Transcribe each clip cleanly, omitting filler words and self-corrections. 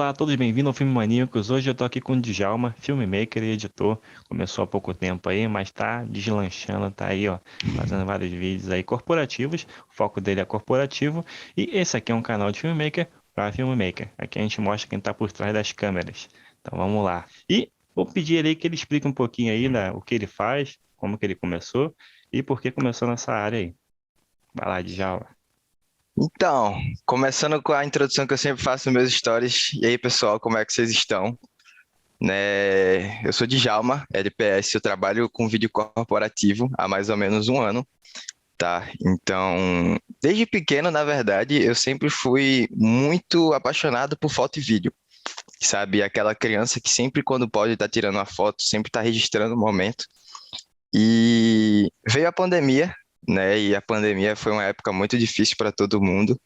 Olá a todos, bem-vindos ao Filme Maníacos. Hoje eu tô aqui com o Djalma, filmmaker e editor. Começou há pouco tempo aí, mas tá deslanchando, tá aí, ó, fazendo vários vídeos aí corporativos. O foco dele é corporativo. E esse aqui é um canal de filmmaker para filmmaker. Aqui a gente mostra quem tá por trás das câmeras. Então vamos lá. E vou pedir aí que ele explique um pouquinho aí, né, o que ele faz, como que ele começou e por que começou nessa área aí. Vai lá, Djalma. Então, começando com a introdução que eu sempre faço nos meus stories. E aí, pessoal, como é que vocês estão? Eu sou Djalma, LPS, eu trabalho com vídeo corporativo há mais ou menos um ano, tá? Então, desde pequeno, na verdade, eu sempre fui muito apaixonado por foto e vídeo, sabe? Aquela criança que sempre, quando pode, tá tirando uma foto, sempre tá registrando o momento. E veio a pandemia, né? E a pandemia foi uma época muito difícil para todo mundo.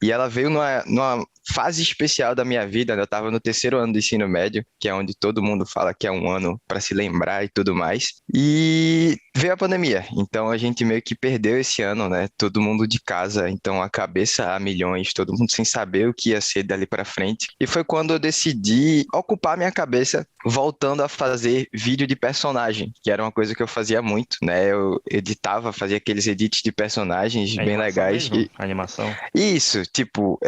E ela veio numa fase especial da minha vida, né? Eu estava no terceiro ano do ensino médio, que é onde todo mundo fala que é um ano para se lembrar e tudo mais. E veio a pandemia, então a gente meio que perdeu esse ano, né? Todo mundo de casa, então a cabeça a milhões, todo mundo sem saber o que ia ser dali para frente. E foi quando eu decidi ocupar minha cabeça voltando a fazer vídeo de personagem, que era uma coisa que eu fazia muito, né? Eu editava, fazia aqueles edits de personagens É bem animação legais. mesmo? Animação? Isso, tipo,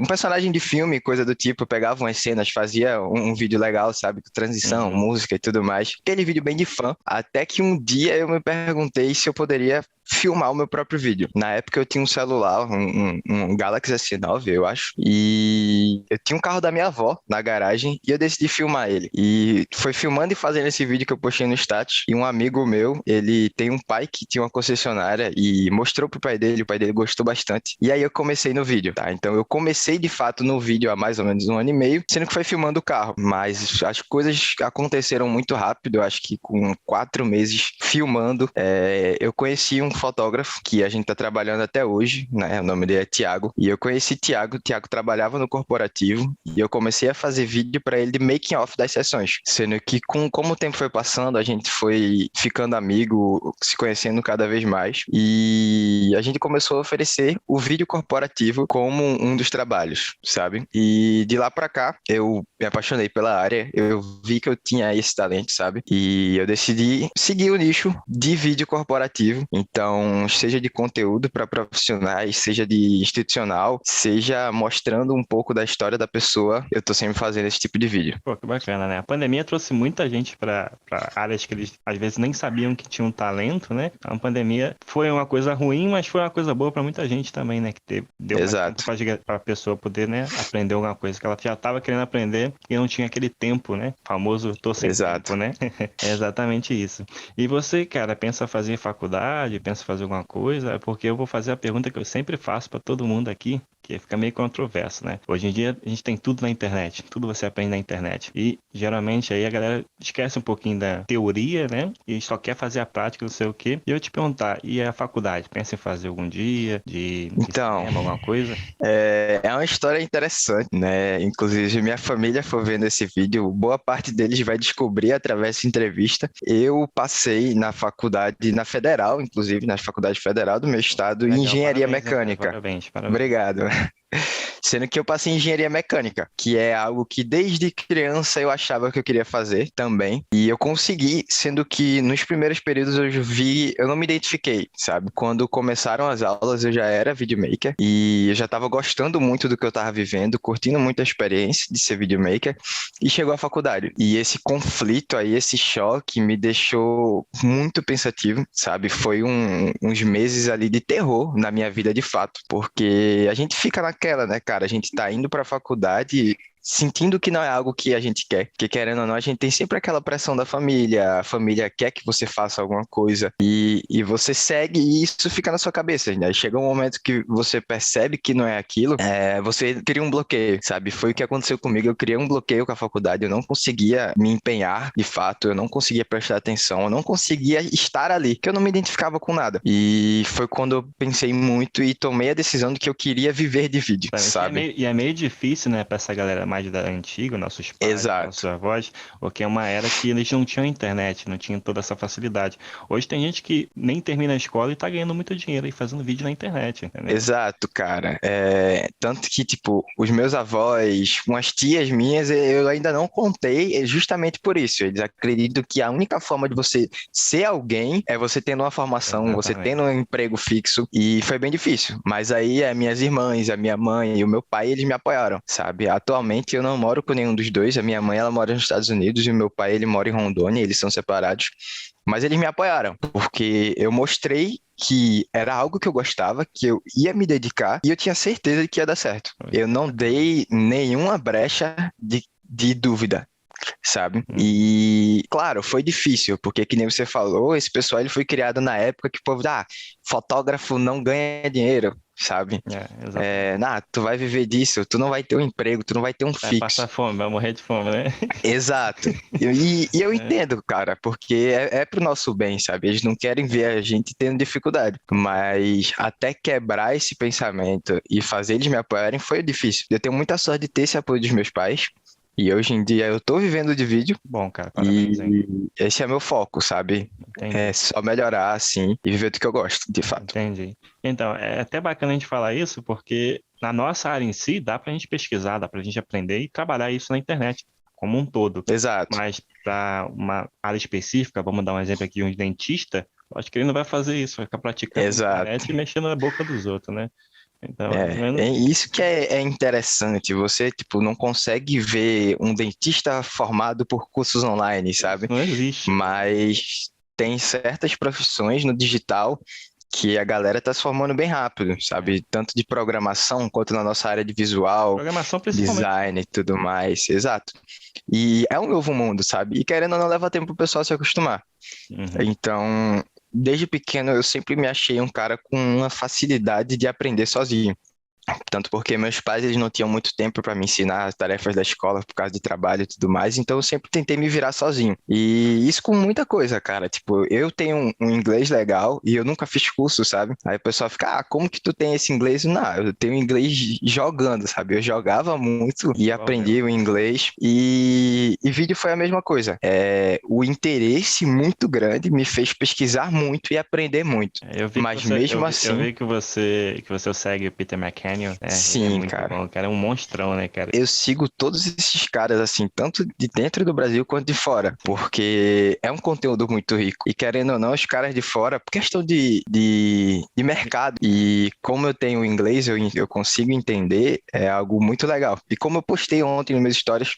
um personagem de filme, coisa do tipo, eu pegava umas cenas, fazia um vídeo legal, sabe, com transição, Uhum. música e tudo mais. Aquele vídeo bem de fã. Até que um dia eu me perguntei se eu poderia filmar o meu próprio vídeo. Na época eu tinha um celular, um Galaxy S9, eu acho, e eu tinha um carro da minha avó na garagem e eu decidi filmar ele. E foi filmando e fazendo esse vídeo que eu postei no status. E um amigo meu, ele tem um pai que tinha uma concessionária e mostrou pro pai dele, o pai dele gostou bastante. E aí eu comecei no vídeo, tá? Então eu comecei de fato no vídeo há mais ou menos um ano e meio, sendo que foi filmando o carro. Mas as coisas aconteceram muito rápido, eu acho que com 4 meses filmando, eu conheci um fotógrafo que a gente tá trabalhando até hoje, né? O nome dele é Thiago. E eu conheci Thiago trabalhava no corporativo e eu comecei a fazer vídeo para ele de making off das sessões. Sendo que como o tempo foi passando, a gente foi ficando amigo, se conhecendo cada vez mais e a gente começou a oferecer o vídeo corporativo como um dos trabalhos, sabe? E de lá para cá, eu me apaixonei pela área, eu vi que eu tinha esse talento, sabe? E eu decidi seguir o nicho de vídeo corporativo. Então, seja de conteúdo para profissionais, seja de institucional, seja mostrando um pouco da história da pessoa, eu tô sempre fazendo esse tipo de vídeo. Pô, que bacana, né? A pandemia trouxe muita gente para áreas que eles às vezes nem sabiam que tinham talento, né? A pandemia foi uma coisa ruim, mas foi uma coisa boa para muita gente também, né? Que deu mais tempo Exato. para a pessoa poder, né, aprender alguma coisa que ela já estava querendo aprender e não tinha aquele tempo, né? Famoso tô sem tempo, Exato. né? É exatamente isso. E você, cara, pensa fazer faculdade, pensa fazer alguma coisa? É porque eu vou fazer a pergunta que eu sempre faço para todo mundo aqui, que fica meio controverso, né? Hoje em dia a gente tem tudo na internet, tudo você aprende na internet. E geralmente aí a galera esquece um pouquinho da teoria, né? E só quer fazer a prática, não sei o quê. E eu te perguntar, e a faculdade? Pensa em fazer algum dia de Então, cinema, alguma coisa? é uma história interessante, né? Inclusive, se minha família for vendo esse vídeo, boa parte deles vai descobrir através dessa entrevista. Eu passei na faculdade, na Federal, inclusive, na Faculdade Federal do meu estado, em Legal, Engenharia parabéns, hein, cara? Mecânica. Parabéns, parabéns. Obrigado. Sendo que eu passei em engenharia mecânica, que é algo que desde criança eu achava que eu queria fazer também. E eu consegui, sendo que nos primeiros períodos eu não me identifiquei, sabe? Quando começaram as aulas eu já era videomaker e eu já estava gostando muito do que eu estava vivendo, curtindo muito a experiência de ser videomaker e chegou a faculdade. E esse conflito aí, esse choque me deixou muito pensativo, sabe? Foi uns meses ali de terror na minha vida de fato, porque a gente fica naquela, né, cara? A gente tá indo pra faculdade sentindo que não é algo que a gente quer, porque querendo ou não, a gente tem sempre aquela pressão da família, a família quer que você faça alguma coisa e você segue e isso fica na sua cabeça, né? Chega um momento que você percebe que não é aquilo, você cria um bloqueio, sabe? Foi o que aconteceu comigo, eu criei um bloqueio com a faculdade, eu não conseguia me empenhar de fato, eu não conseguia prestar atenção, eu não conseguia estar ali, que eu não me identificava com nada. E foi quando eu pensei muito e tomei a decisão de que eu queria viver de vídeo, Exatamente. sabe? E é meio difícil, né, pra essa galera mais da antiga, nossos pais, nossos Exato. avós, porque é uma era que eles não tinham internet, não tinham toda essa facilidade. Hoje tem gente que nem termina a escola e tá ganhando muito dinheiro aí fazendo vídeo na internet, entendeu? Exato, cara. Tanto que, tipo, os meus avós, umas tias minhas, eu ainda não contei justamente por isso. Eles acreditam que a única forma de você ser alguém é você tendo uma formação, você tendo Exatamente. um emprego fixo. E foi bem difícil. Mas aí, as minhas irmãs, a minha mãe e o meu pai, eles me apoiaram, sabe? Atualmente, eu não moro com nenhum dos dois. A minha mãe, ela mora nos Estados Unidos e o meu pai, ele mora em Rondônia. Eles são separados. Mas eles me apoiaram, porque eu mostrei que era algo que eu gostava, que eu ia me dedicar e eu tinha certeza de que ia dar certo. Foi Eu não bacana. dei nenhuma brecha de dúvida, sabe? Uhum. E, claro, foi difícil, porque que nem você falou, esse pessoal ele foi criado na época que o povo, fotógrafo não ganha dinheiro, sabe? Exatamente. Tu vai viver disso, tu não vai ter um emprego, tu não vai ter um Vai passar fixo. fome, vai morrer de fome, né? Exato. E eu É, entendo, cara, porque é pro nosso bem, sabe? Eles não querem ver a gente tendo dificuldade. Mas até quebrar esse pensamento e fazer eles me apoiarem foi difícil. Eu tenho muita sorte de ter esse apoio dos meus pais. E hoje em dia eu tô vivendo de vídeo bom, cara, parabéns, hein? e esse é meu foco, sabe? É Entendi. só melhorar assim e viver do que eu gosto, de fato. Entendi. Então, é até bacana a gente falar isso, porque na nossa área em si, dá pra gente pesquisar, dá pra gente aprender e trabalhar isso na internet, como um todo. Exato. Mas para uma área específica, vamos dar um exemplo aqui, um dentista, eu acho que ele não vai fazer isso, vai ficar praticando na Exato. internet e mexendo na boca dos outros, né? Então, é mais ou É menos isso. isso que é interessante. Você, tipo, não consegue ver um dentista formado por cursos online, Isso sabe? não existe, cara. Mas tem certas profissões no digital que a galera tá se formando bem rápido, É. sabe? Tanto de programação quanto na nossa área de visual, Programação principalmente. design e tudo mais. Exato. E é um novo mundo, sabe? E querendo ou não, leva tempo pro pessoal se acostumar. Uhum. Então, desde pequeno, eu sempre me achei um cara com uma facilidade de aprender sozinho. Tanto porque meus pais eles não tinham muito tempo para me ensinar as tarefas da escola por causa de trabalho e tudo mais, então eu sempre tentei me virar sozinho. E isso com muita coisa, cara. Tipo, eu tenho um inglês legal e eu nunca fiz curso, sabe? Aí o pessoal fica, como que tu tem esse inglês? Não, eu tenho inglês jogando, sabe? Eu jogava muito e Igual eu. aprendi o inglês. E vídeo foi a mesma coisa. O interesse muito grande me fez pesquisar muito e aprender muito. Eu vi que Mas você, mesmo eu assim, vi que você segue o Peter McKinnon, né? Ele é sim, muito cara. bom, o cara é um monstrão, né, cara? Eu sigo todos esses caras, assim, tanto de dentro do Brasil quanto de fora, Sim. porque é um conteúdo muito rico. E querendo ou não, os caras de fora, por questão de mercado, e como eu tenho inglês, eu consigo entender, é algo muito legal. E como eu postei ontem nas minhas histórias,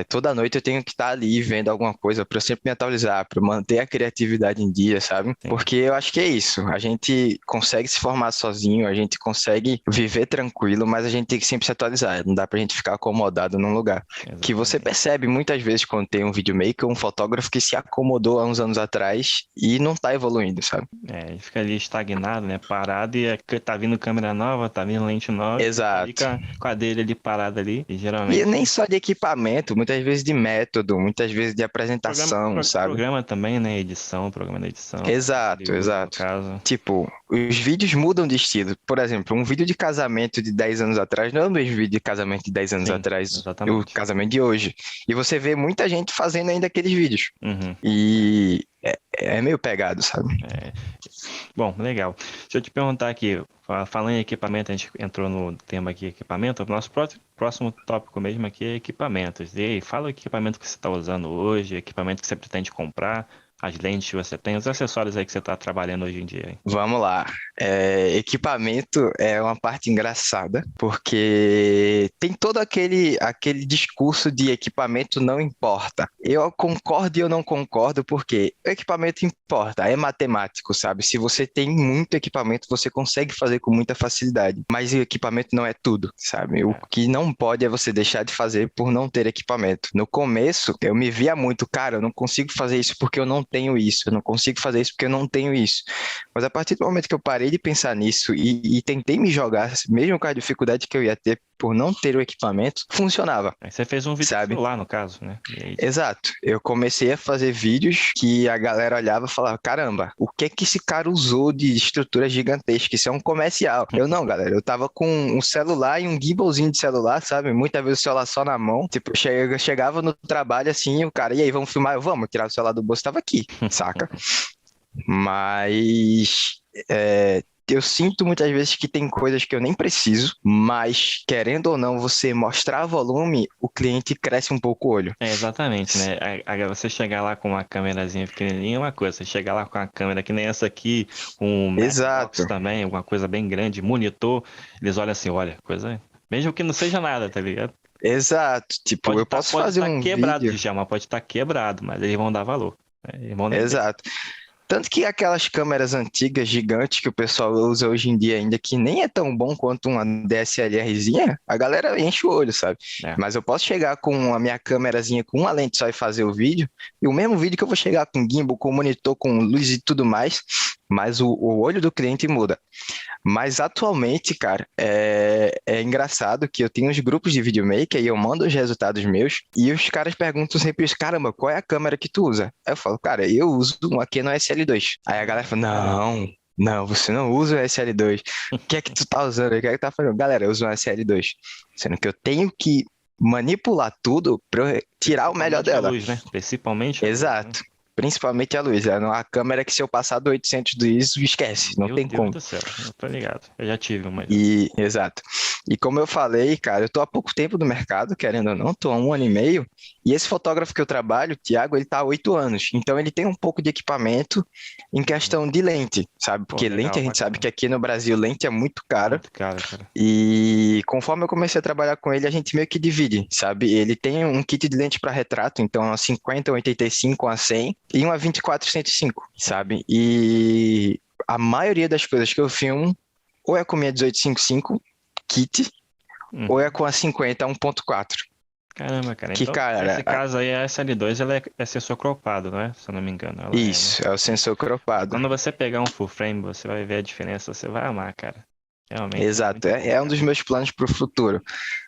toda noite eu tenho que estar ali vendo alguma coisa para eu sempre me atualizar, para manter a criatividade em dia, sabe? Sim, Porque eu acho que é isso. A gente consegue se formar sozinho, a gente consegue viver tranquilo, mas a gente tem que sempre se atualizar. Não dá pra gente ficar acomodado num lugar. Que você exatamente. percebe muitas vezes quando tem um videomaker, um fotógrafo que se acomodou há uns anos atrás e não tá evoluindo, sabe? Ele fica ali estagnado, né? Parado e tá vindo câmera nova, tá vindo lente nova, e ele tá ali com Exato. a dele ali parada ali. E E geralmente nem só de equipamento, muitas vezes de método, muitas vezes de apresentação, sabe? programa também, né? Edição, programa de edição, que ele Exato, usa no exato. caso. Tipo, os vídeos mudam de estilo. Por exemplo, um vídeo de casamento de 10 anos atrás não é o mesmo vídeo de casamento de 10 anos Sim, atrás, o exatamente. casamento de hoje. E você vê muita gente fazendo ainda aqueles vídeos. Uhum. E é meio pegado, sabe? É, bom, legal. Deixa eu te perguntar aqui, falando em equipamento, a gente entrou no tema aqui, equipamento, o nosso próximo tópico mesmo aqui é equipamentos. E aí, fala o equipamento que você está usando hoje, equipamento que você pretende comprar, as lentes que você tem, os acessórios aí que você está trabalhando hoje em dia. Hein? Vamos lá. Equipamento é uma parte engraçada, porque tem todo aquele discurso de equipamento não importa. Eu concordo e eu não concordo, porque o equipamento importa, é matemático, sabe? Se você tem muito equipamento, você consegue fazer com muita facilidade, mas o equipamento não é tudo, sabe? O É, que não pode é você deixar de fazer por não ter equipamento. No começo, eu me via muito, cara, eu não consigo fazer isso porque eu não tenho isso, eu não consigo fazer isso porque eu não tenho isso. Mas a partir do momento que eu parei de pensar nisso e tentei me jogar, mesmo com a dificuldade que eu ia ter, por não ter o equipamento, funcionava. Aí você fez um vídeo Sabe? celular, no caso, né? E aí, Exato. Eu comecei a fazer vídeos que a galera olhava e falava: caramba, o que é que esse cara usou de estrutura gigantesca? Isso é um comercial. Eu não, galera. Eu tava com um celular e um gimbalzinho de celular, sabe? Muitas vezes o celular só na mão. Tipo, chegava no trabalho assim, o cara, e aí, vamos filmar? Eu, vamos, tirar o celular do bolso, tava aqui, saca? Mas eu sinto muitas vezes que tem coisas que eu nem preciso, mas querendo ou não, você mostrar volume, o cliente cresce um pouco o olho. Exatamente, né? Você chegar lá com uma câmerazinha pequenininha é uma coisa, você chegar lá com uma câmera que nem essa aqui, com um Magnavox Exato, também, alguma coisa bem grande, monitor, eles olham assim, olha, coisa. Mesmo que não seja nada, tá ligado? exato. Tipo, eu posso Pode fazer tá um quebrado vídeo. já, mas pode estar quebrado, mas eles vão dar valor. Né? Eles vão nem ver. Exato. Tanto que aquelas câmeras antigas, gigantes, que o pessoal usa hoje em dia ainda, que nem é tão bom quanto uma DSLRzinha, a galera enche o olho, sabe? É. Mas eu posso chegar com a minha câmerazinha com uma lente só e fazer o vídeo, e o mesmo vídeo que eu vou chegar com gimbal, com monitor, com luz e tudo mais, mas o olho do cliente muda. Mas atualmente, cara, é engraçado que eu tenho uns grupos de videomaker e eu mando os resultados meus e os caras perguntam sempre isso: caramba, qual é a câmera que tu usa? Aí eu falo: cara, eu uso uma Canon SL2. Aí a galera fala: não, não, você não usa o SL2. O que é que tu tá usando? O que é que tá fazendo? Galera, eu uso um SL2. Sendo que eu tenho que manipular tudo pra eu tirar o melhor Principalmente a dela. luz, né? Principalmente a luz, né? Exato. Principalmente a luz. É uma câmera que se eu passar do 800 do ISO, esquece, não Meu tem Deus como. do céu, eu tô ligado. Eu já tive uma já. Exato. E como eu falei, cara, eu tô há pouco tempo no mercado, querendo ou não, tô há 1 ano e meio, e esse fotógrafo que eu trabalho, o Thiago, ele tá há 8 anos. Então ele tem um pouco de equipamento em questão de lente, sabe? Pô, Porque lente, legal, a gente sabe bacana. que aqui no Brasil lente é muito cara. Muito caro, cara. E conforme eu comecei a trabalhar com ele, a gente meio que divide, sabe? Ele tem um kit de lente para retrato, então uma 50, 85, uma 100 e uma 24, 105, sabe? E a maioria das coisas que eu filmo ou é com minha 1855 kit, ou é Uhum. com a 50 1.4. Caramba, cara. Que, Então, nesse cara, caso aí, a SL2 ela é sensor cropado, não é? Se eu não me engano. Ela é, né? isso, é o sensor cropado. Quando você pegar um full frame, você vai ver a diferença, você vai amar, cara. Realmente é Exato, muito bom, é um cara. dos meus planos para o futuro.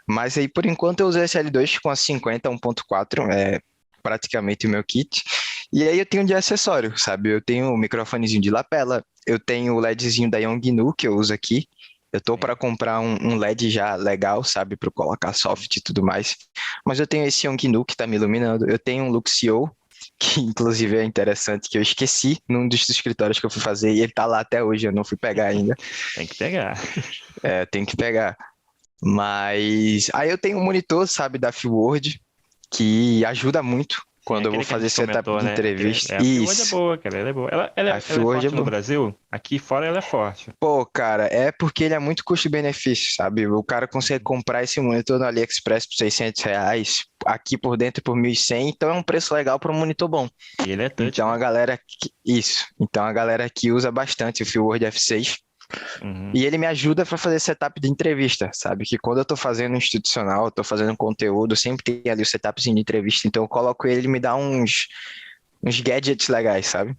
Mas aí, por enquanto, eu uso SL2 com a 50 1.4, é praticamente o meu kit. E aí eu tenho de acessório, sabe? Eu tenho o microfonezinho de lapela, eu tenho o LEDzinho da Yongnuo que eu uso aqui. Eu tô para Sim. comprar um LED já legal, sabe? Para colocar soft e tudo mais. Mas eu tenho esse Yongnuo que tá me iluminando. Eu tenho um Luxio, que inclusive é interessante, que eu esqueci num dos escritórios que eu fui fazer, e ele tá lá até hoje, eu não fui pegar ainda. Tem que pegar. É, tem que pegar. Mas aí eu tenho um monitor, sabe, da Fieldworld, que ajuda muito Sim, quando eu vou aquele que a fazer gente setup comentou, de né? entrevista. A Freewood é Isso, boa, cara. Ela é boa. a Ela é Fieldworld é forte no boa. Brasil? Aqui fora ela é forte. Pô, cara, é porque ele é muito custo-benefício, sabe? O cara consegue Uhum. comprar esse monitor no AliExpress por R$ 600, aqui por dentro por 1.100, então é um preço legal para um monitor bom. E ele é touch, Então né? a galera, isso, então a galera aqui usa bastante o Fieldworld F6. Uhum. E ele me ajuda para fazer setup de entrevista, sabe? Que quando eu tô fazendo institucional, eu tô fazendo conteúdo, sempre tem ali o setupzinho de entrevista, então eu coloco ele e me dá uns gadgets legais, sabe?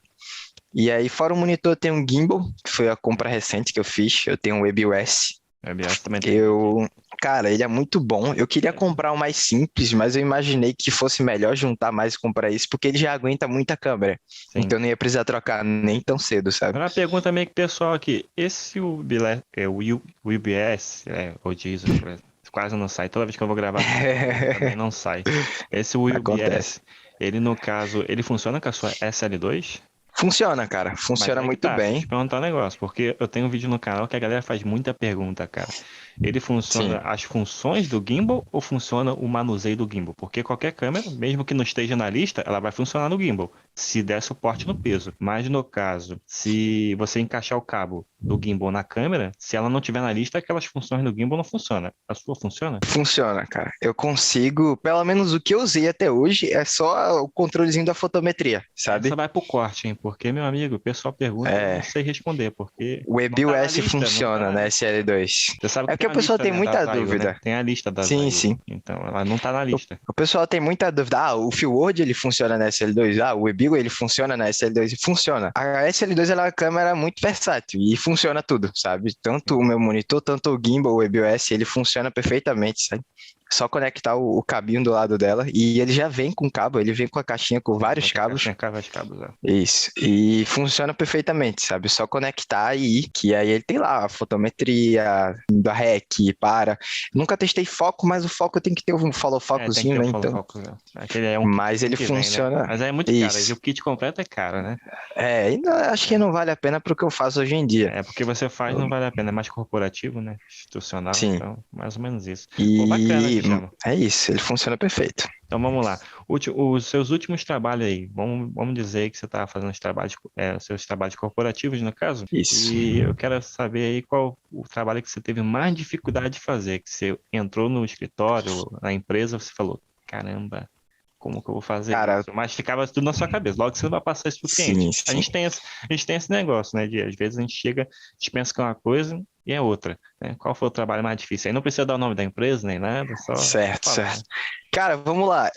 E aí, fora o monitor, tem um gimbal, que foi a compra recente que eu fiz. Eu tenho um WebOS. O ABS também tem um aqui. Eu, cara, ele é muito bom. Eu queria comprar o mais simples, mas eu imaginei que fosse melhor juntar mais e comprar isso, porque ele já aguenta muita câmera. Sim. Então eu não ia precisar trocar nem tão cedo, sabe? Agora uma pergunta meio que pessoal aqui. Esse o UBS, o Jesus, quase não sai. Toda vez que eu vou gravar com ele também não sai. Esse Acontece. UBS, ele no caso, ele funciona com a sua SL2? Funciona, cara. Mas Funciona aí que muito tá, deixa eu bem. te perguntar um negócio, porque eu tenho um vídeo no canal que a galera faz muita pergunta, cara. Ele funciona Sim. as funções do gimbal ou funciona o manuseio do gimbal? Porque qualquer câmera, mesmo que não esteja na lista, ela vai funcionar no gimbal, se der suporte no peso. Mas no caso, se você encaixar o cabo do gimbal na câmera, se ela não tiver na lista, aquelas funções do gimbal não funcionam. A sua funciona? Funciona, cara. Eu consigo, pelo menos o que eu usei até hoje é só o controlezinho da fotometria, Essa sabe? vai pro corte, hein? porque, meu amigo, o pessoal pergunta, eu não É, sei responder, porque o não tá na EBUS lista, não funciona tá. na SL2. Você sabe É que que tem o a pessoal lista, tem né, da muita Zayu, né? dúvida. Tem a lista da Sim, Zayu. sim. Então, ela não tá na lista. O pessoal tem muita dúvida. Ah, o FieldWord ele funciona na SL2. Ah, o eBeagle ele funciona na SL2. Funciona. A SL2 ela é uma câmera muito versátil e funciona tudo, sabe? Tanto o meu monitor, tanto o gimbal, o EBOS, ele funciona perfeitamente, sabe? Só conectar o cabinho do lado dela e ele já vem com cabo, ele vem com a caixinha com Ela vai vários com a cabos. caixinha vários cabos, ó. Isso. E funciona perfeitamente, sabe? Só conectar e ir, que aí ele tem lá a fotometria, da REC, para. Nunca testei foco, mas o foco tem que ter um follow É, tem que focozinho, ter o né? follow Então. focus, né? Aquele é um Mas kitzinho ele que vem, né? funciona. Mas é muito caro. E o Isso. kit completo é caro, né? Acho que É, não vale a pena pro que eu faço hoje em dia. é porque você faz não vale a pena. É mais corporativo, né? Institucional, Sim. então, mais ou menos isso. Pô, bacana, E Djalma. é isso, ele funciona perfeito. Então vamos lá. Os seus últimos trabalhos aí, vamos dizer que você está fazendo os trabalhos, seus trabalhos corporativos, no caso, Isso. e eu quero saber aí qual o trabalho que você teve mais dificuldade de fazer, que você entrou no escritório, na empresa, você falou, caramba, como que eu vou fazer Cara, isso? Mas ficava tudo na sua cabeça, logo você não vai passar isso pro cliente. sim, sim. A gente tem esse negócio, né, de às vezes a gente chega, a gente pensa que é uma coisa e é outra, né? Qual foi o trabalho mais difícil? Aí não precisa dar o nome da empresa nem nada, só Certo, falar, certo. né? Cara, vamos lá.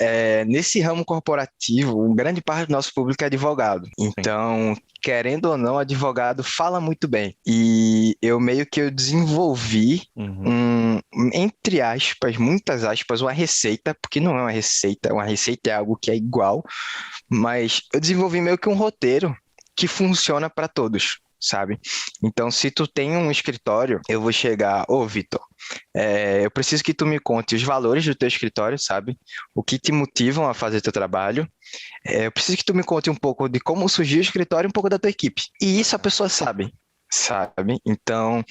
Nesse ramo corporativo, grande parte do nosso público é advogado. Sim. Então, querendo ou não, advogado fala muito bem. E eu meio que eu desenvolvi Uhum. entre aspas, muitas aspas, uma receita, porque não é uma receita é algo que é igual, mas eu desenvolvi meio que um roteiro que funciona para todos. Sabe? Então, se tu tem um escritório, eu vou chegar, ô Vitor, eu preciso que tu me conte os valores do teu escritório, sabe? O que te motivam a fazer teu trabalho. Eu preciso que tu me conte um pouco de como surgiu o escritório e um pouco da tua equipe. E isso a pessoa sabe, sabe? Então,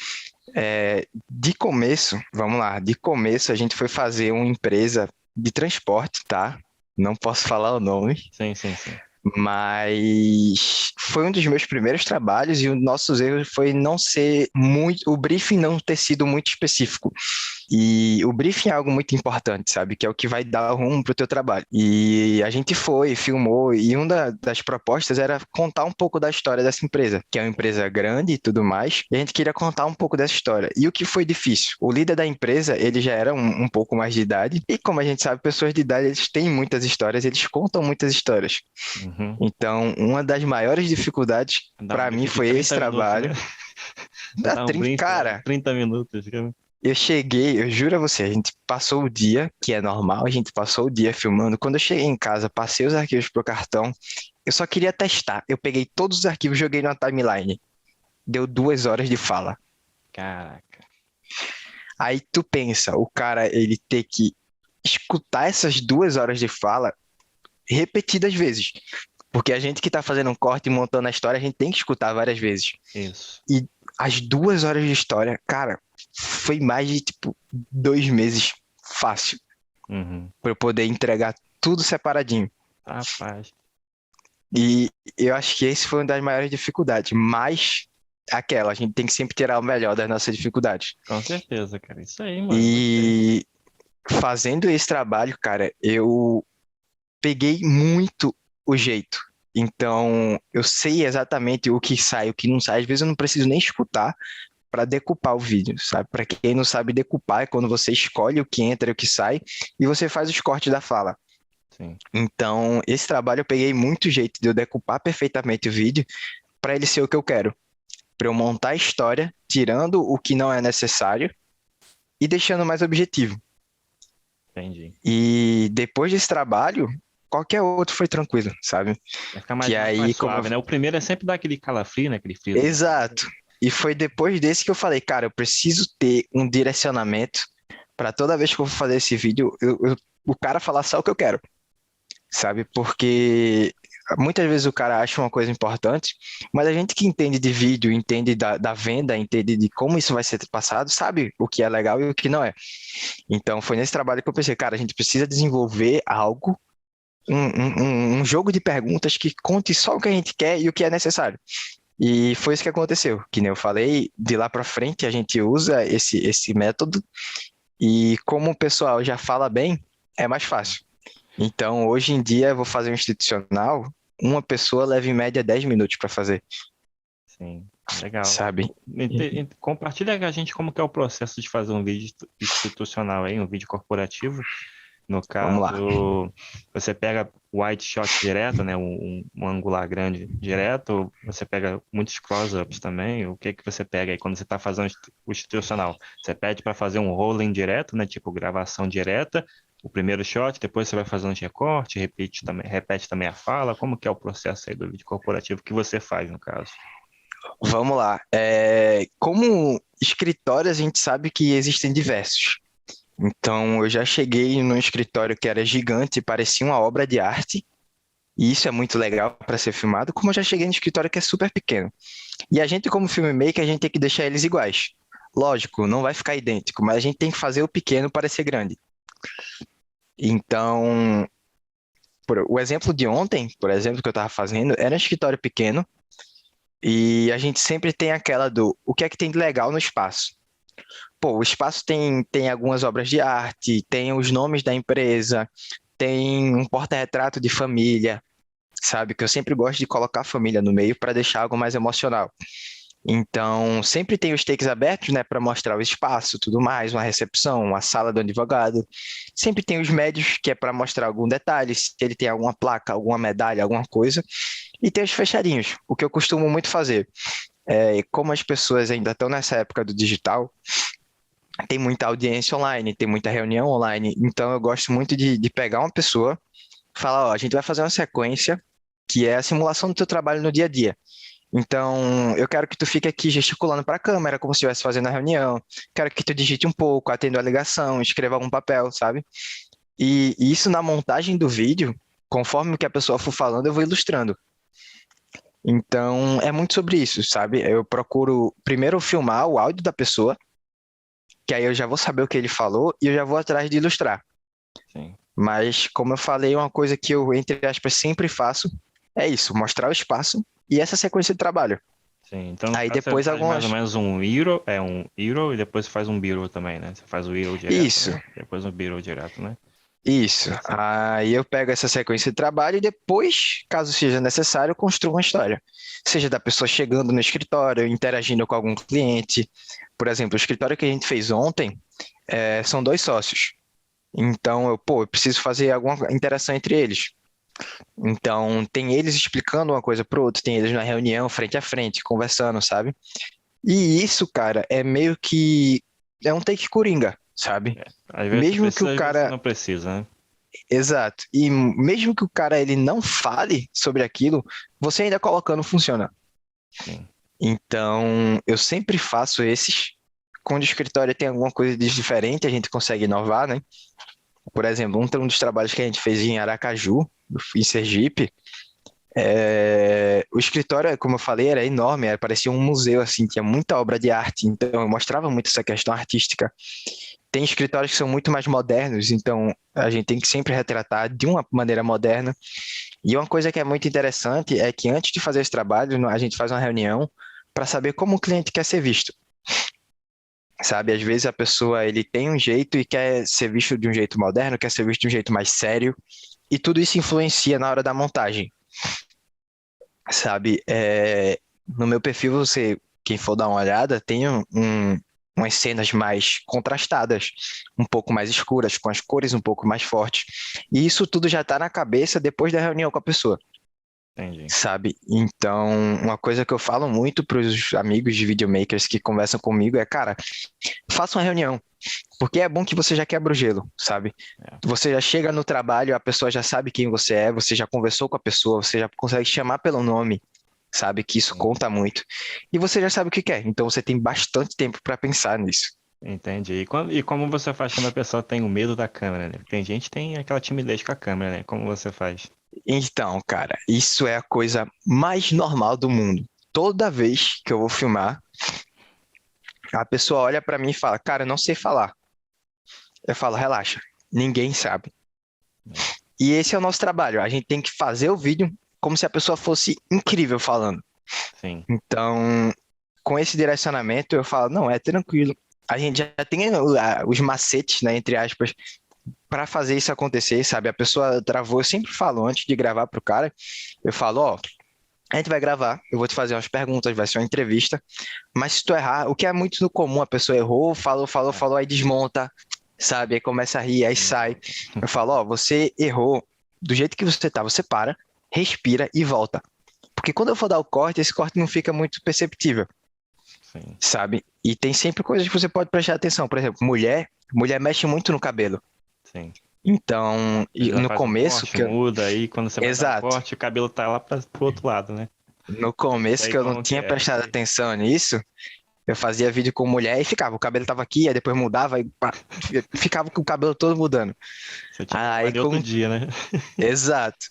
de começo, vamos lá, de começo a gente foi fazer uma empresa de transporte, tá? Não posso falar o nome, Sim, sim, sim. mas foi um dos meus primeiros trabalhos e os nossos erros foi não ser muito, o briefing não ter sido muito específico. E o briefing é algo muito importante, sabe? Que é o que vai dar rumo pro teu trabalho. E a gente foi, filmou, e uma das propostas era contar um pouco da história dessa empresa, que é uma empresa grande e tudo mais, e a gente queria contar um pouco dessa história. E o que foi difícil? O líder da empresa, ele já era um pouco mais de idade, e como a gente sabe, pessoas de idade, eles têm muitas histórias, eles contam muitas histórias. Uhum. Então, uma das maiores dificuldades Dá um para mim briefing de foi esse 30 minutos, né? trabalho. Você dá um briefing lá de Cara, 30 minutos. eu cheguei, eu juro a você, a gente passou o dia, que é normal, a gente passou o dia filmando. Quando eu cheguei em casa, passei os arquivos pro cartão, eu só queria testar. Eu peguei todos os arquivos, joguei na timeline. Deu 2 horas de fala. Caraca. Aí tu pensa, o cara, ele ter que escutar essas 2 horas de fala repetidas vezes. Porque a gente que tá fazendo um corte e montando a história, a gente tem que escutar várias vezes. Isso. E as 2 horas de história, cara, foi mais de, tipo, 2 meses fácil Uhum. para eu poder entregar tudo separadinho. Rapaz. E eu acho que esse foi uma das maiores dificuldades, mas a gente tem que sempre tirar o melhor das nossas dificuldades. Com certeza, cara. Isso aí, mano. Gostei. E fazendo esse trabalho, cara, eu peguei muito o jeito. Então, eu sei exatamente o que sai, o que não sai. Às vezes eu não preciso nem escutar para decupar o vídeo, sabe? Para quem não sabe decupar é quando você escolhe o que entra e o que sai e você faz os cortes da fala. Sim. Então, esse trabalho eu peguei muito jeito de eu decupar perfeitamente o vídeo para ele ser o que eu quero. Para eu montar a história, tirando o que não é necessário e deixando mais objetivo. Entendi. E depois desse trabalho, qualquer outro foi tranquilo, sabe? Vai ficar Que mais aí, como suave, né? O primeiro é sempre dar aquele calafrio, né? Aquele frio. Exato. E foi depois desse que eu falei, cara, eu preciso ter um direcionamento para toda vez que eu for fazer esse vídeo, o cara falar só o que eu quero, sabe? Porque muitas vezes o cara acha uma coisa importante, mas a gente que entende de vídeo, entende da venda, entende de como isso vai ser passado, sabe o que é legal e o que não é. Então foi nesse trabalho que eu pensei, cara, a gente precisa desenvolver algo, um jogo de perguntas que conte só o que a gente quer e o que é necessário. E foi isso que aconteceu. Que nem eu falei, de lá para frente a gente usa esse método e como o pessoal já fala bem, é mais fácil. Então, hoje em dia eu vou fazer um institucional, uma pessoa leva em média 10 minutos para fazer, Sim, legal. sabe? Compartilha com a gente como que é o processo de fazer um vídeo institucional aí, um vídeo corporativo. No Vamos lá. caso, você pega wide shot direto, né, um angular grande direto, ou você pega muitos close-ups também. O que que você pega aí quando você está fazendo o institucional? Você pede para fazer um rolling direto, né, tipo gravação direta, o primeiro shot, depois você vai fazendo recorte, repete também a fala. Como que é o processo aí do vídeo corporativo que você faz, no caso? Vamos lá. Como escritório, a gente sabe que existem diversos. Então, eu já cheguei num escritório que era gigante, parecia uma obra de arte, e isso é muito legal para ser filmado, como eu já cheguei no escritório que é super pequeno. E a gente, como filmmaker, a gente tem que deixar eles iguais. Lógico, não vai ficar idêntico, mas a gente tem que fazer o pequeno parecer grande. Então, o exemplo de ontem, por exemplo, que eu estava fazendo, era um escritório pequeno, e a gente sempre tem aquela do o que é que tem de legal no espaço. Pô, o espaço tem algumas obras de arte, tem os nomes da empresa, tem um porta-retrato de família, sabe? Que eu sempre gosto de colocar a família no meio para deixar algo mais emocional. Então, sempre tem os takes abertos, né, para mostrar o espaço, tudo mais, uma recepção, uma sala do advogado. Sempre tem os médios, que é para mostrar algum detalhe, se ele tem alguma placa, alguma medalha, alguma coisa. E tem os fechadinhos, o que eu costumo muito fazer. Como as pessoas ainda estão nessa época do digital, tem muita audiência online, tem muita reunião online, então eu gosto muito de pegar uma pessoa, falar, ó, a gente vai fazer uma sequência que é a simulação do teu trabalho no dia a dia. Então, eu quero que tu fique aqui gesticulando para a câmera, como se estivesse fazendo a reunião. Quero que tu digite um pouco, atenda a ligação, escreva algum papel, sabe? E isso na montagem do vídeo, conforme o que a pessoa for falando, eu vou ilustrando. Então, é muito sobre isso, sabe? Eu procuro primeiro filmar o áudio da pessoa, que aí eu já vou saber o que ele falou e eu já vou atrás de ilustrar. Sim. Mas, como eu falei, uma coisa que eu, entre aspas, sempre faço é isso, mostrar o espaço e essa sequência de trabalho. Sim, então no Aí caso você depois faz mais ou algumas. menos um hero e depois faz um B-roll também, né? Você faz o hero direto, Isso, né? Depois um B-roll direto, né? isso. Interessante. Aí eu pego essa sequência de trabalho e depois, caso seja necessário, eu construo uma história. Seja da pessoa chegando no escritório, interagindo com algum cliente. Por exemplo, o escritório que a gente fez ontem, são dois sócios. Então, eu preciso fazer alguma interação entre eles. Então, tem eles explicando uma coisa pro outro, tem eles na reunião, frente a frente, conversando, sabe? E isso, cara, é meio que é um take coringa, sabe? Às vezes você Mesmo que o precisa, às vezes você cara, não precisa, né? exato. E mesmo que o cara ele não fale sobre aquilo, você ainda colocando funciona. Sim. Então, eu sempre faço esses. Quando o escritório tem alguma coisa de diferente, a gente consegue inovar, né? Por exemplo, um dos trabalhos que a gente fez em Aracaju, em Sergipe, o escritório, como eu falei, era enorme, parecia um museu, assim, tinha muita obra de arte, então eu mostrava muito essa questão artística. Tem escritórios que são muito mais modernos, então a gente tem que sempre retratar de uma maneira moderna. E uma coisa que é muito interessante é que antes de fazer esse trabalho, a gente faz uma reunião para saber como o cliente quer ser visto. Sabe, às vezes a pessoa ele tem um jeito e quer ser visto de um jeito moderno, quer ser visto de um jeito mais sério, e tudo isso influencia na hora da montagem. Sabe, no meu perfil, quem for dar uma olhada, tem umas cenas mais contrastadas, um pouco mais escuras, com as cores um pouco mais fortes. E isso tudo já está na cabeça depois da reunião com a pessoa, Entendi. sabe? Então, uma coisa que eu falo muito para os amigos de videomakers que conversam comigo é, cara, faça uma reunião, porque é bom que você já quebra o gelo, sabe? É. Você já chega no trabalho, a pessoa já sabe quem você é, você já conversou com a pessoa, você já consegue chamar pelo nome, sabe? Que isso Sim. conta muito. E você já sabe o que quer, então você tem bastante tempo para pensar nisso. Entendi. E como você faz quando a pessoa tem o medo da câmera, né? Tem gente que tem aquela timidez com a câmera, né? Como você faz? Então, cara, isso é a coisa mais normal do mundo. Toda vez que eu vou filmar, a pessoa olha para mim e fala, cara, eu não sei falar. Eu falo, relaxa, ninguém sabe. E esse é o nosso trabalho. A gente tem que fazer o vídeo como se a pessoa fosse incrível falando. Sim. Então, com esse direcionamento, eu falo, não, é tranquilo. A gente já tem os macetes, né, entre aspas, para fazer isso acontecer, sabe? A pessoa travou, eu sempre falo antes de gravar pro cara, eu falo, ó, a gente vai gravar, eu vou te fazer umas perguntas, vai ser uma entrevista, mas se tu errar, o que é muito comum, a pessoa errou, falou, falou, É, falou, aí desmonta, sabe? Aí começa a rir, aí sai. volta. Eu falo, ó, você errou, do jeito que você tá, você para, respira e volta. Porque quando eu for dar o corte, esse corte não fica muito perceptível, Sim, sabe? E tem sempre coisas que você pode prestar atenção. Por exemplo, mulher mexe muito no cabelo. sim. Então, Às vezes ela no faz um começo, corte, muda, aí quando você vai dar o exato, corte, o cabelo tá lá pro outro lado, né? no Eu começo sei que eu não como que tinha é. prestado atenção nisso, eu fazia vídeo com mulher e ficava, o cabelo tava aqui, aí depois mudava, e pá, ficava com o cabelo todo mudando. Você tinha que gravar Aí de outro com, dia, né? exato.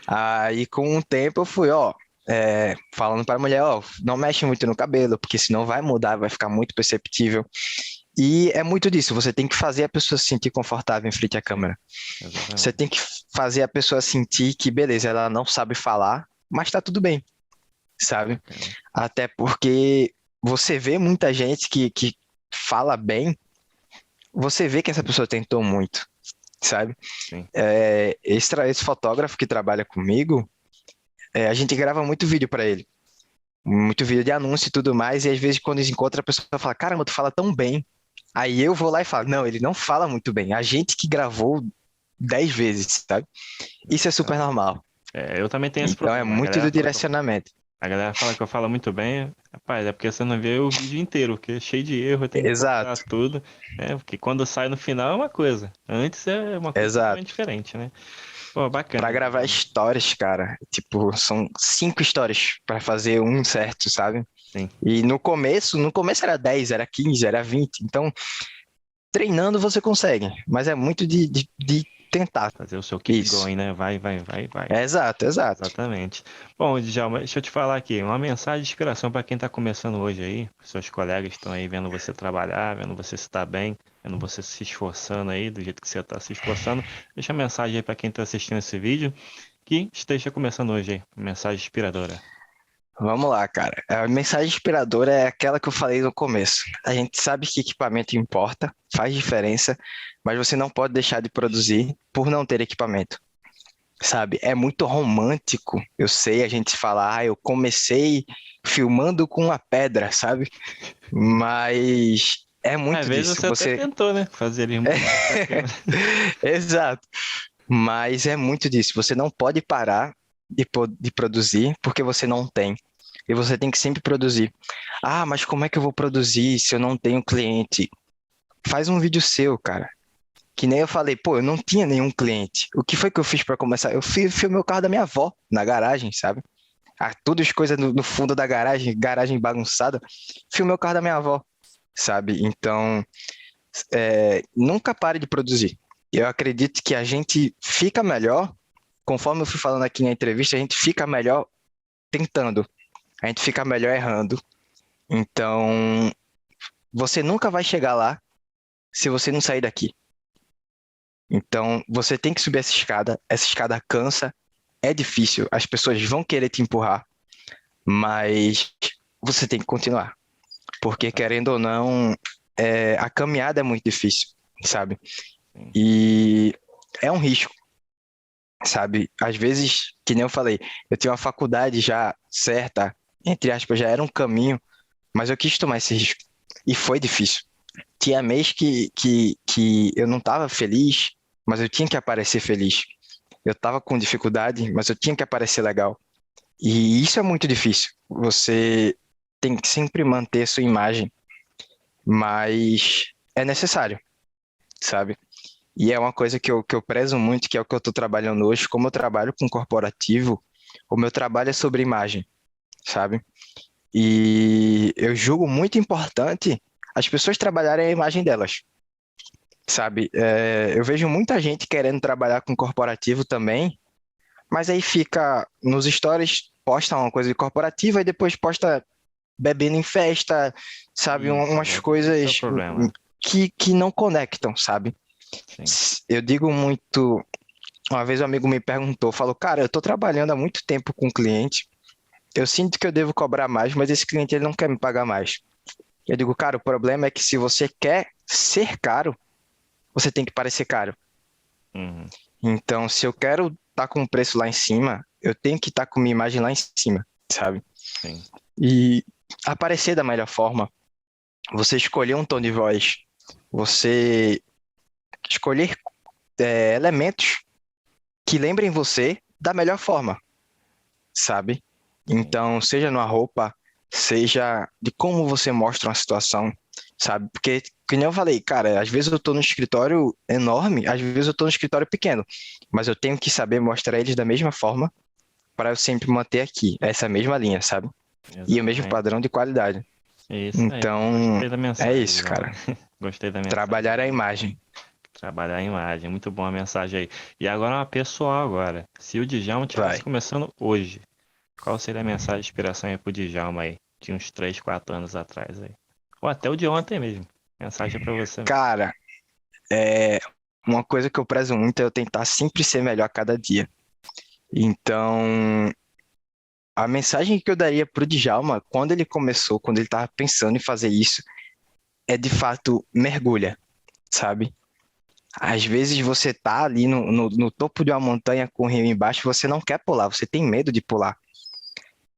Aí com o tempo eu fui, ó, falando para a mulher, ó, não mexe muito no cabelo, porque senão vai mudar, vai ficar muito perceptível. E é muito disso, você tem que fazer a pessoa se sentir confortável em frente à Sim, câmera. Você tem exatamente. que fazer a pessoa sentir que, beleza, ela não sabe falar, mas tá tudo bem, sabe? Bacana. Até porque você vê muita gente que fala bem, você vê que essa pessoa tentou muito, sabe? Sim. Esse fotógrafo que trabalha comigo, a gente grava muito vídeo para ele. Muito vídeo de anúncio e tudo mais, e às vezes quando eles encontram a pessoa fala, caramba, tu fala tão bem. Aí eu vou lá e falo, não, ele não fala muito bem. A gente que gravou 10 vezes, sabe? Isso é super Bacana. normal. É, eu também tenho esse Então é problema. muito do direcionamento. A galera fala que eu falo muito bem. Rapaz, é porque você não vê o vídeo inteiro, porque é cheio de erro, eu tenho que cortar Exato, tudo, né? Porque quando sai no final é uma coisa. Antes é uma coisa totalmente exato. diferente, né? Pô, Pra bacana, gravar Djalma. histórias, cara, tipo, são 5 histórias pra fazer um certo, sabe? Sim. E no começo era 10, era 15, era 20. Então, treinando você consegue, mas é muito de tentar. Fazer o seu keep Isso. going, né? Vai, vai, vai, vai. Exato, exato. Exatamente. Bom, Djalma, deixa eu te falar aqui, uma mensagem de inspiração para quem está começando hoje aí, seus colegas estão aí vendo você trabalhar, vendo você se dar bem, vendo você se esforçando aí, do jeito que você está se esforçando. Deixa a mensagem aí para quem está assistindo esse vídeo, que esteja começando hoje aí, mensagem inspiradora. Vamos lá, cara. A mensagem inspiradora é aquela que eu falei no começo. A gente sabe que equipamento importa, faz diferença, mas você não pode deixar de produzir por não ter equipamento. Sabe? É muito romântico. Eu sei a gente falar, eu comecei filmando com uma pedra, sabe? Mas é Às muito vezes disso. você até Você. tentou, né? Fazer ele movimento com a câmera. Exato. Mas é muito disso. Você não pode parar de produzir porque você não tem. E você tem que sempre produzir. Ah, mas como é que eu vou produzir se eu não tenho cliente? Faz um vídeo seu, cara. Que nem eu falei, pô, eu não tinha nenhum cliente. O que foi que eu fiz para começar? Eu filmei o carro da minha avó na garagem, sabe? Ah, todas as coisas no fundo da garagem, garagem bagunçada. Filmei o carro da minha avó, sabe? Então, nunca pare de produzir. Eu acredito que a gente fica melhor, conforme eu fui falando aqui na entrevista, a gente fica melhor tentando, a gente fica melhor errando. Então, você nunca vai chegar lá se você não sair daqui. Então, você tem que subir essa escada cansa, é difícil, as pessoas vão querer te empurrar, mas você tem que continuar, porque querendo ou não, a caminhada é muito difícil, sabe? Sim, E é um risco, sabe? Às vezes, que nem eu falei, eu tinha uma faculdade já certa, entre aspas, já era um caminho, mas eu quis tomar esse risco. E foi difícil. Tinha mês que eu não estava feliz, mas eu tinha que aparecer feliz. Eu estava com dificuldade, mas eu tinha que aparecer legal. E isso é muito difícil. Você tem que sempre manter sua imagem, mas é necessário, sabe? E é uma coisa que eu prezo muito, que é o que eu estou trabalhando hoje. Como eu trabalho com corporativo, o meu trabalho é sobre imagem, sabe? E eu julgo muito importante as pessoas trabalharem a imagem delas, sabe? Eu vejo muita gente querendo trabalhar com corporativo também, mas aí fica nos stories, posta uma coisa de corporativa e depois posta bebendo em festa, sabe? isso, Umas esse é o coisas problema. que não conectam, sabe? Sim, Eu digo muito. Uma vez um amigo me perguntou, falou, cara, eu tô trabalhando há muito tempo com um cliente, eu sinto que eu devo cobrar mais, mas esse cliente ele não quer me pagar mais. Eu digo, cara, o problema é que se você quer ser caro, você tem que parecer caro. Uhum. Então, se eu quero estar com o preço lá em cima, eu tenho que estar com minha imagem lá em cima, sabe? Sim. E aparecer da melhor forma, você escolher um tom de voz, você escolher elementos que lembrem você da melhor forma, sabe? Sim. Então, seja numa roupa, seja de como você mostra uma situação, sabe? Porque, que nem eu falei, cara, às vezes eu tô num escritório enorme, às vezes eu tô num escritório pequeno, mas eu tenho que saber mostrar eles da mesma forma para eu sempre manter aqui, essa mesma linha, sabe? E o mesmo Exatamente. padrão de qualidade. Isso aí. Então, Gostei da é mensagem, isso, Djalma. cara. Gostei da mensagem Trabalhar a aí. imagem. Trabalhar a imagem. Muito boa a mensagem aí. E agora uma pessoal agora. Se o Djalma estivesse Vai. começando hoje, qual seria a mensagem de inspiração aí pro Djalma aí? De uns 3, 4 anos atrás aí. Ou até o de ontem mesmo. Mensagem pra você. Cara, é uma coisa que eu prezo muito é eu tentar sempre ser melhor a cada dia. Então, a mensagem que eu daria pro Djalma, quando ele começou, quando ele estava pensando em fazer isso, é de fato mergulha, sabe? Às vezes você tá ali no topo de uma montanha com o rio embaixo, você não quer pular, você tem medo de pular.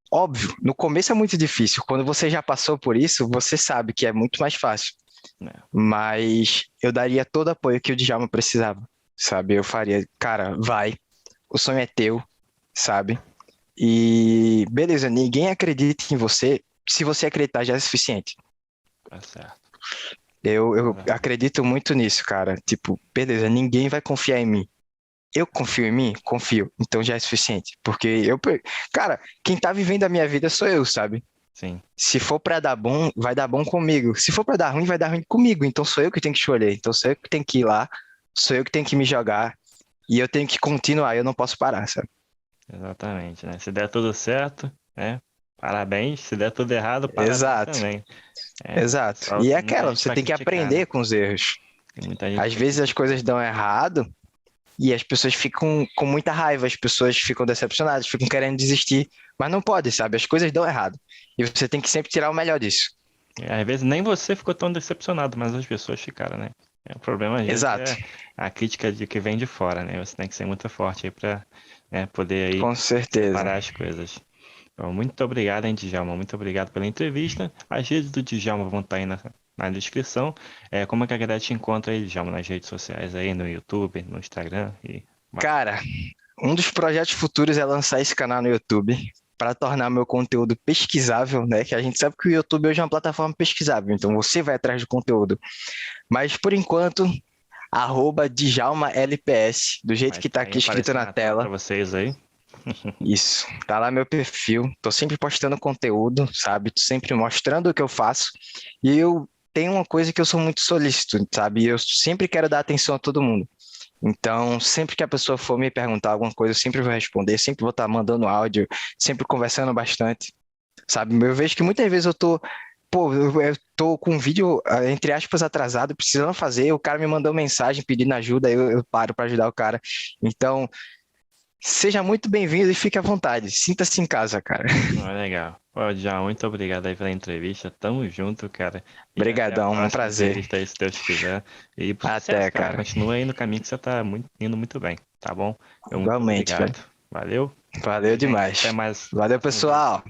Óbvio, no começo é muito difícil. Quando você já passou por isso, você sabe que é muito mais fácil. Né? Mas eu daria todo o apoio que o Djalma precisava, sabe? Eu faria, cara, vai, o sonho é teu, sabe? E beleza, ninguém acredita em você. Se você acreditar, já é suficiente. Tá certo. Eu Tá. acredito muito nisso, cara. Tipo, beleza, ninguém vai confiar em mim. Eu confio em mim? Confio. Então já é suficiente. Porque cara, quem tá vivendo a minha vida sou eu, sabe? Sim. Se for pra dar bom, vai dar bom comigo. Se for pra dar ruim, vai dar ruim comigo. Então sou eu que tenho que escolher. Então sou eu que tenho que ir lá. Sou eu que tenho que me jogar. E eu tenho que continuar. Eu não posso parar, sabe? Exatamente, né? Se der tudo certo, né? Parabéns. Se der tudo errado, parabéns Exato. também. É, Exato. pessoal, E é tem muita aquela, gente você pra tem que criticar, aprender né? com os erros. Tem muita gente Às pra vezes as criticar. coisas dão errado e as pessoas ficam com muita raiva, as pessoas ficam decepcionadas, ficam querendo desistir, mas não pode, sabe? As coisas dão errado. E você tem que sempre tirar o melhor disso. Às vezes nem você ficou tão decepcionado, mas as pessoas ficaram, né? O problema às vezes Exato. é a crítica de que vem de fora, né? Você tem que ser muito forte aí pra, né, poder aí Com certeza. separar as coisas. Então, muito obrigado, hein, Djalma? Muito obrigado pela entrevista. As redes do Djalma vão estar aí na descrição. Como é que a galera te encontra aí, Djalma, nas redes sociais aí, no YouTube, no Instagram e Cara, um dos projetos futuros é lançar esse canal no YouTube para tornar meu conteúdo pesquisável, né? Que a gente sabe que o YouTube hoje é uma plataforma pesquisável, então você vai atrás do conteúdo. Mas por enquanto, @DjalmaLPS, do jeito vai que tá estar aí aqui escrito aparecendo na na tela para tela. vocês aí. Isso, tá lá meu perfil. Tô sempre postando conteúdo, sabe? Tô sempre mostrando o que eu faço. E eu tenho uma coisa que eu sou muito solícito, sabe? Eu sempre quero dar atenção a todo mundo. Então, sempre que a pessoa for me perguntar alguma coisa, eu sempre vou responder, sempre vou estar mandando áudio, sempre conversando bastante, sabe? Eu vejo que muitas vezes eu tô com um vídeo, entre aspas, atrasado, precisando fazer, o cara me mandou mensagem pedindo ajuda, eu paro para ajudar o cara. Então, seja muito bem-vindo e fique à vontade. Sinta-se em casa, cara. Legal. Pô, Djalma, muito obrigado aí pela entrevista. Tamo junto, cara. E até a Obrigadão, um próxima prazer. entrevista aí, se Deus quiser. E pro sucesso, Até, cara. cara. Continua aí no caminho que você tá indo muito bem, tá bom? Muito Igualmente, velho. obrigado. Valeu. Valeu Valeu, gente. Até demais. mais no Valeu, próximo vídeo. pessoal.